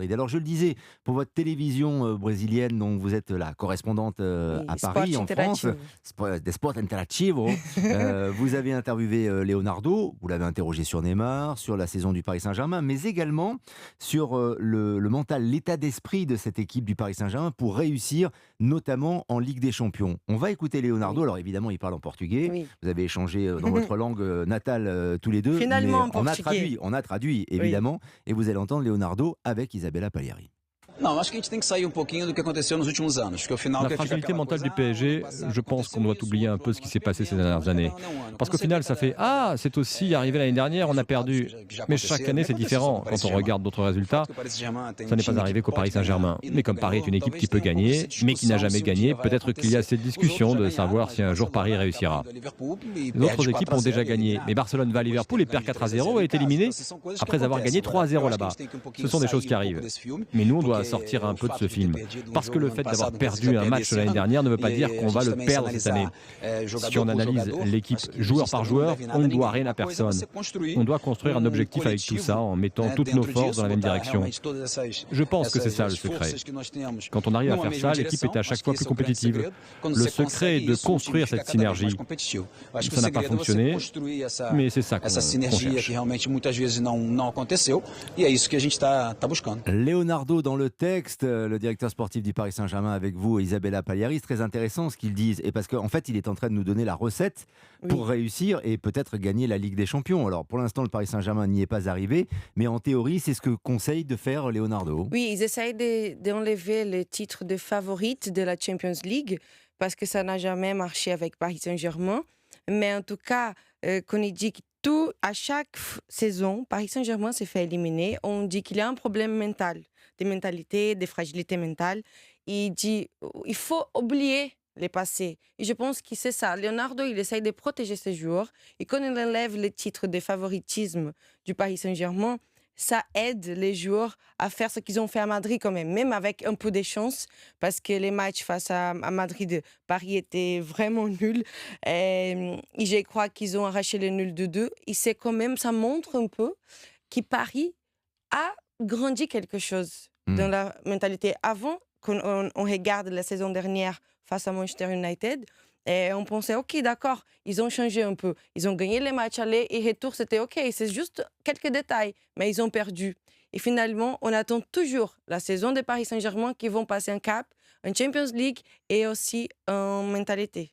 Madrid. Alors je le disais, pour votre télévision brésilienne dont vous êtes la correspondante Oui, à Sport Paris, en France, Interativo. Des Sport Interativo, vous avez interviewé Leonardo, vous l'avez interrogé sur Neymar, sur la saison du Paris Saint-Germain, mais également sur le mental, l'état d'esprit de cette équipe du Paris Saint-Germain pour réussir, notamment en Ligue des Champions. On va écouter Leonardo, Oui, alors évidemment il parle en portugais, oui. vous avez échangé dans votre langue natale tous les deux, mais Finalement en portugais. on a traduit Oui. évidemment, et vous allez entendre Leonardo avec Isabella Pagliari. Não, acho que a gente tem que sair um pouquinho do que aconteceu nos últimos anos, porque o final La que fica fragilité aquela mentale coisa, du PSG, ano passado je pense qu'on aconteceu doit isso, oublier un outro peu ano ce qui nós s'est passé ces perdemos, dernières mas années. cada ano é um ano. Parce Quando qu'au você vê final, ça fait «Ah, c'est aussi arrivé l'année dernière, on a resultados perdu». que já Mais chaque aconteceram, année, e c'est aconteceu só com différent o quand Paris on Saint-Germain. regarde d'autres O résultats. fato que o Paris Saint-Germain tem Ça um n'est pas time arrivé que qu'au Paris pode ganhar Saint-Germain. e Mais nunca comme Paris est ganhou, une équipe qui talvez peut tenha um pouco gagner, essa mais qui n'a discussão jamais se um dia gagné, vai peut-être qu'il y a acontecer. cette Os outros discussion já de ganharam, savoir mas si o un jour Paris Barcelona acaba réussira. indo ao Liverpool e Les autres perde équipes 4 a ont déjà 0 e é gagné, mais eliminado. Barcelone va à Depois de Liverpool ter et perd ganho de 4 à 3 a 0 0 et em est casa. éliminé Então, assim, são coisas que après avoir acontecem. gagné 3 à Agora, 0 eu acho que a là-bas. gente tem que um pouquinho Ce sont des choses sair qui um pouco arrivent. desse filme, Mais nous, on doit porque sortir un o peu de ce fato de ter film. perdido um Parce que jogo le no ano fait d'avoir passado não quer dizer que perdu vai un perder match esse l'année ano. dernière ne veut pas dire E a qu'on va gente le também se perdre cette année. analisar Si jogador on por analyse jogador, l'équipe acho que joueur vista par não joueur, deve nada on a ne ninguém. doit rien à Uma coisa é personne. você construir On doit construire un objectif avec tout coletivo, ça en mettant né, toutes nos dentro forces disso, dans la même botar direction. realmente todas Je pense que c'est ça le essas secret. forças que nós temos Quand on arrive à numa faire mesma ça, l'équipe est direção. à Acho chaque que fois esse plus é o grande compétitive. segredo. Quando Le você secret est consegue de isso, o time construire fica cette cada vez mais synergie. competitivo. Eu acho que o Ça n'a pas segredo é você fonctionné, construir mais c'est ça essa qu'on sinergia que cherche. realmente muitas vezes não aconteceu, e é isso que a gente está buscando. Leonardo dans le texte, le directeur sportif du Paris Saint-Germain avec vous, Isabella Pagliari, c'est très intéressant ce qu'ils disent, et parce qu'en fait il est en train de nous donner la recette pour Oui. réussir et peut-être gagner la Ligue des Champions. Alors pour l'instant le Paris Saint-Germain n'y est pas arrivé, mais en théorie c'est ce que conseille de faire Leonardo. Oui, ils essayent d'enlever le titre de favorite de la Champions League parce que ça n'a jamais marché avec Paris Saint-Germain. Mais en tout cas, qu'on il dit que à chaque saison, Paris Saint-Germain s'est fait éliminer. On dit qu'il y a un problème mental, de mentalité, de fragilité mentale. Il dit il faut oublier les passés. Et je pense que c'est ça. Leonardo, il essaye de protéger ses joueurs. Et quand il enlève le titre de favoritisme du Paris Saint-Germain, ça aide les joueurs à faire ce qu'ils ont fait à Madrid quand même avec un peu de chance, parce que les matchs face à Madrid, Paris était vraiment nul. Et je crois qu'ils ont arraché le nul de 2. Et c'est quand même, ça montre un peu que Paris a grandi quelque chose dans la mentalité. Avant, quand on regarde la saison dernière face à Manchester United, et on pensait, OK, d'accord, ils ont changé un peu. Ils ont gagné les matchs aller et retour, c'était OK. C'est juste quelques détails, mais ils ont perdu. Et finalement, on attend toujours la saison de Paris Saint-Germain qui vont passer un cap, en Champions League et aussi en mentalité.